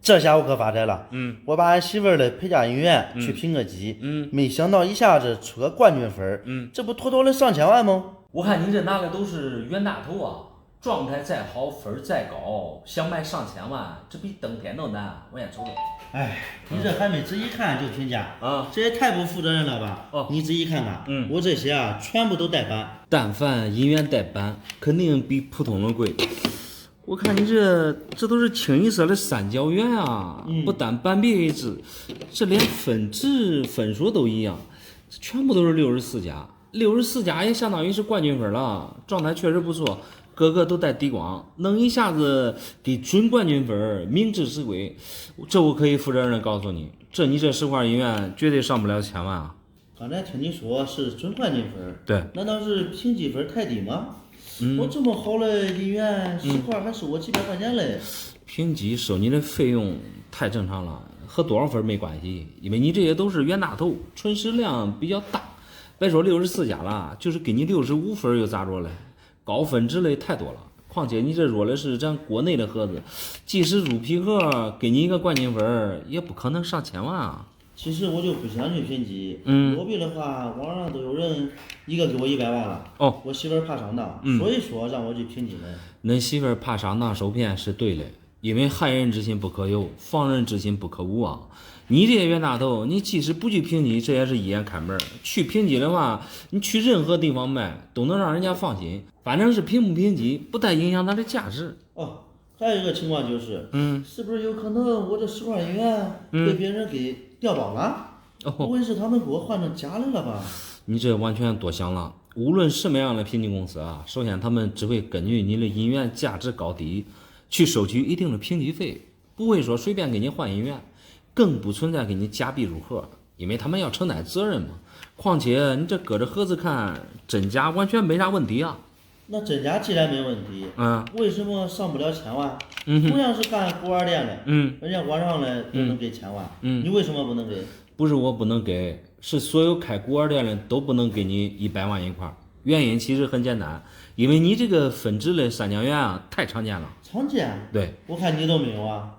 这下我可发财了。我把俺媳妇儿的陪嫁姻缘去评个级，没想到一下子出个冠军分，这不妥妥的上千万吗？我看您这拿的都是冤大头啊，状态再好，分儿再高，想卖上千万，这比登天都难。我先瞅瞅。哎，你这还没仔细看就评价啊，这也太不负责任了吧？你仔细看看，我这些啊全部都带斑，但凡姻缘带斑，肯定比普通的贵。我看你这都是清一色的三角缘啊，不单斑比为止，这连分值分数都一样，这全部都是64加，64加也相当于是冠军分了，状态确实不错，个个都带低光，能一下子给准冠军分，名至实归，这我可以负责任的告诉你，你这10块姻缘绝对上不了千万啊！刚才听你说是准冠军分，对，难道是评级分太低吗？我这么好的姻缘，10块还收我几百块钱嘞。评级收你的费用太正常了，和多少分没关系，因为你这些都是冤大头，纯实量比较大。别说64加了，就是给你65分又咋着嘞？高分值类太多了。况且你这弱的是咱国内的盒子，即使入皮盒给你一个冠军分，也不可能上千万啊。其实我就不想去评级，罗比的话，网上都有人一个给我100万了。我媳妇儿怕上当，所以说让我去评级的。恁媳妇儿怕上当受骗是对的，因为害人之心不可有，防人之心不可无啊。你这些冤大头，你即使不去评级，这也是一眼看门。去评级的话，你去任何地方卖都能让人家放心，反正是评不评级，不带影响它的价值。还有一个情况就是，是不是有可能我这10块姻缘被别人给调包了？不会是他们给我换成假的了吧？你这完全多想了。无论什么样的评级公司啊，首先他们只会根据你的姻缘价值高低去收取一定的评级费，不会说随便给你换姻缘，更不存在给你假币入盒，因为他们要承担责任嘛。况且你这搁着盒子看，真假完全没啥问题啊。那真假既然没问题，为什么上不了千万？同样是干古玩店的，人家网上的都能给千万，你为什么不能给？不是我不能给，是所有开古玩店的都不能给你100万一块。原因其实很简单，因为你这个分支的三角缘啊太常见了。常见？对，我看你都没有啊。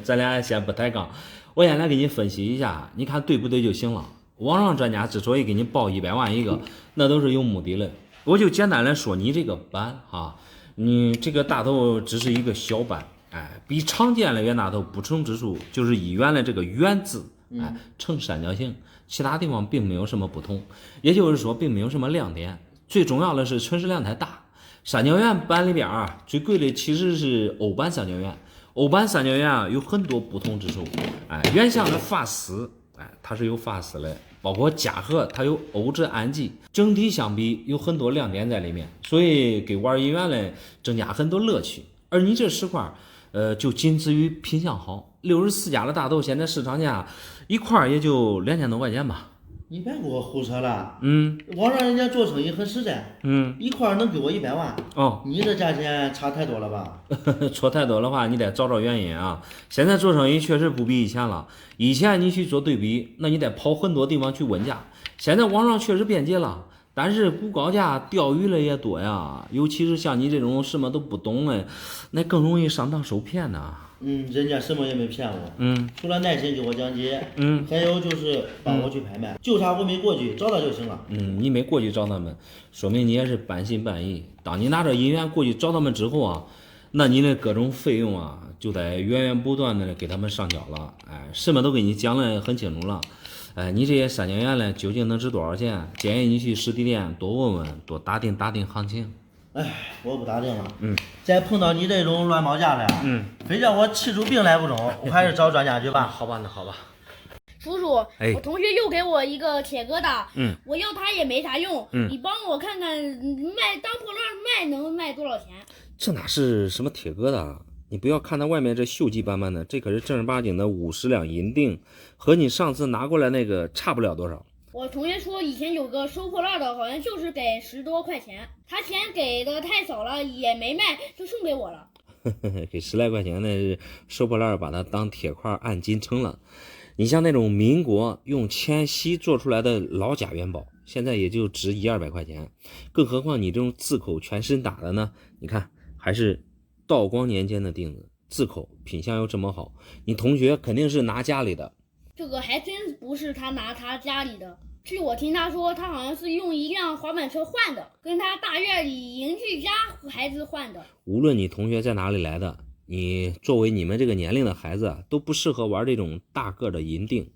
咱俩先不抬杠，我先来给你分析一下，你看对不对就行了。网上专家之所以给你报100万一个，那都是有目的的。我就简单来说，你这个斑啊，你这个大头只是一个小斑，比常见的冤大头不同之处就是一元的这个元字，呈三角形，其他地方并没有什么不同，也就是说并没有什么亮点。最重要的是存实量太大。三角圆斑里边啊，最贵的其实是欧斑三角圆。欧斑三角圆啊有很多不同之处，原相的发丝，它是有发丝的。包括夹盒，它有欧制暗记，整体相比有很多亮点在里面，所以给玩姻缘嘞增加很多乐趣。而你这10块，就仅次于品相好，64加的大头现在市场价一块也就2000多块钱吧。你别给我胡扯了，网上人家做生意很实在，一块能给我100万，你这价钱差太多了吧？错太多的话，你得找找原因啊。现在做生意确实不比以前了，以前你去做对比，那你得跑很多地方去问价，现在网上确实便捷了，但是估高价钓鱼的也多呀，尤其是像你这种什么都不懂的，那更容易上当受骗呐。人家什么也没骗我，除了耐心给我讲解，还有就是帮我去拍卖，就差我没过去找他就行了。你没过去找他们，说明你也是半信半疑。当你拿着银元过去找他们之后啊，那你的各种费用啊，就得源源不断的给他们上缴了。什么都给你讲得很清楚了。你这些三角元呢，究竟能值多少钱？建议你去实体店多问问，多打听打听行情。我不打听了。再碰到你这种乱报价的，非叫我气出病来不中，我还是找专家去吧。好吧，那好吧。叔叔，我同学又给我一个铁疙瘩，我要它也没啥用，你帮我看看当破烂能卖多少钱？这哪是什么铁疙瘩？你不要看它外面这锈迹斑斑的，这可是正儿八经的50两银锭，和你上次拿过来那个差不了多少。我同学说以前有个收破烂的，好像就是给10多块钱，他钱给的太少了，也没卖，就送给我了。给10来块钱的收破烂，把它当铁块按斤称了。你像那种民国用铅锡做出来的老假元宝，现在也就值100-200块钱，更何况你这种字口全身打的呢？你看还是道光年间的锭子，字口品相又这么好，你同学肯定是拿家里的。这个还真不是他拿他家里的，据我听他说，他好像是用一辆滑板车换的，跟他大院里邻居家孩子换的。无论你同学在哪里来的，你作为你们这个年龄的孩子啊，都不适合玩这种大个的银锭。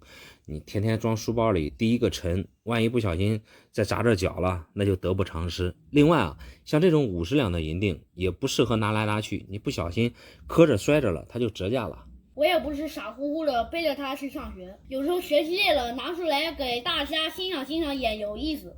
你天天装书包里，第一个沉，万一不小心再砸着脚了，那就得不偿失。另外啊，像这种50两的银锭也不适合拿来拿去，你不小心磕着摔着了，它就折价了。我也不是傻乎乎的背着它去上学，有时候学习累了，拿出来给大家欣赏欣赏也有意思。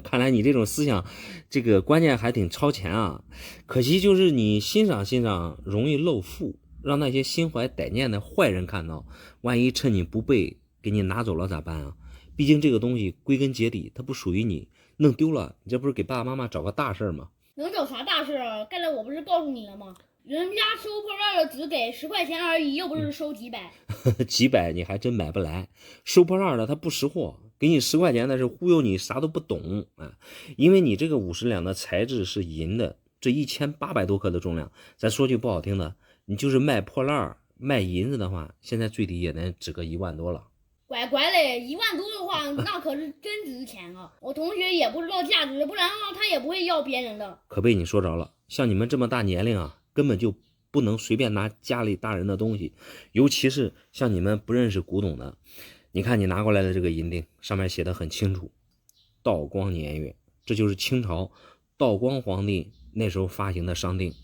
看来你这种思想，这个观念还挺超前啊。可惜就是你欣赏欣赏容易露富，让那些心怀歹念的坏人看到，万一趁你不备给你拿走了咋办啊？毕竟这个东西归根结底它不属于你，弄丢了你这不是给爸爸妈妈找个大事吗？能找啥大事啊？刚才我不是告诉你了吗？人家收破烂的只给10块钱而已，又不是收几百。几百你还真买不来，收破烂的他不识货，给你10块钱那是忽悠你，啥都不懂啊！因为你这个50两的材质是银的，这1800多克的重量，咱说句不好听的，你就是卖破烂卖银子的话，现在最低也能值个1万多了。乖乖嘞，1万多的话，那可是真值钱啊！我同学也不知道价值，不然的话他也不会要别人的。可被你说着了，像你们这么大年龄啊，根本就不能随便拿家里大人的东西，尤其是像你们不认识古董的。你看你拿过来的这个银锭，上面写的很清楚，道光年月，这就是清朝道光皇帝那时候发行的商定，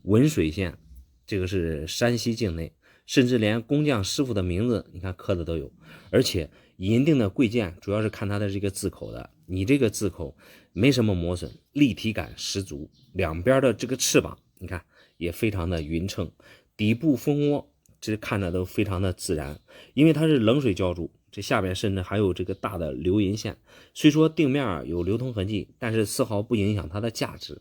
文水县，这个是山西境内，甚至连工匠师傅的名字你看刻的都有。而且银锭的贵贱主要是看它的这个字口的，你这个字口没什么磨损，立体感十足，两边的这个翅膀你看也非常的匀称，底部蜂窝这看着都非常的自然，因为它是冷水浇筑，这下面甚至还有这个大的流银线，虽说定面有流通痕迹，但是丝毫不影响它的价值。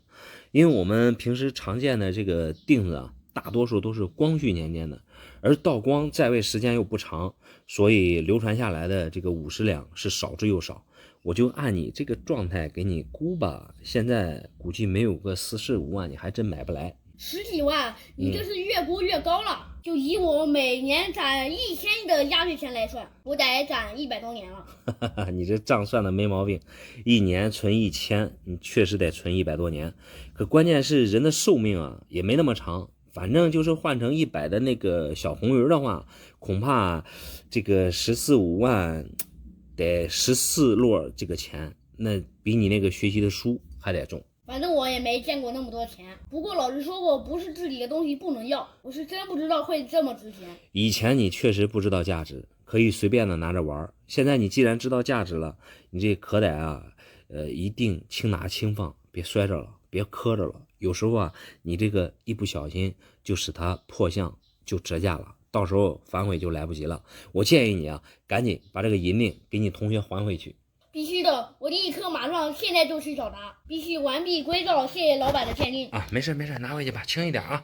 因为我们平时常见的这个锭子啊，大多数都是光绪年间的，而道光在位时间又不长，所以流传下来的这个50两是少之又少。我就按你这个状态给你估吧，现在估计没有个45万你还真买不来。10几万，你这是越估越高了。就以我每年攒1000亿的压岁钱来算，我得攒100多年了。你这账算的没毛病，一年存1000，你确实得存100多年。可关键是人的寿命啊也没那么长，反正就是换成100的那个小红鱼的话，恐怕这个14、15万得14摞这个钱，那比你那个学习的书还得重。反正我也没见过那么多钱，不过老师说过不是自己的东西不能要，我是真不知道会这么值钱。以前你确实不知道价值，可以随便的拿着玩，现在你既然知道价值了，你这可得啊一定轻拿轻放，别摔着了，别磕着了，有时候啊你这个一不小心就使它破相，就折价了，到时候反悔就来不及了。我建议你啊赶紧把这个银锭给你同学还回去。必须的，我立刻马上现在就去找他，必须完璧归赵，谢谢老板的鉴定啊，没事没事，拿回去吧，轻一点啊。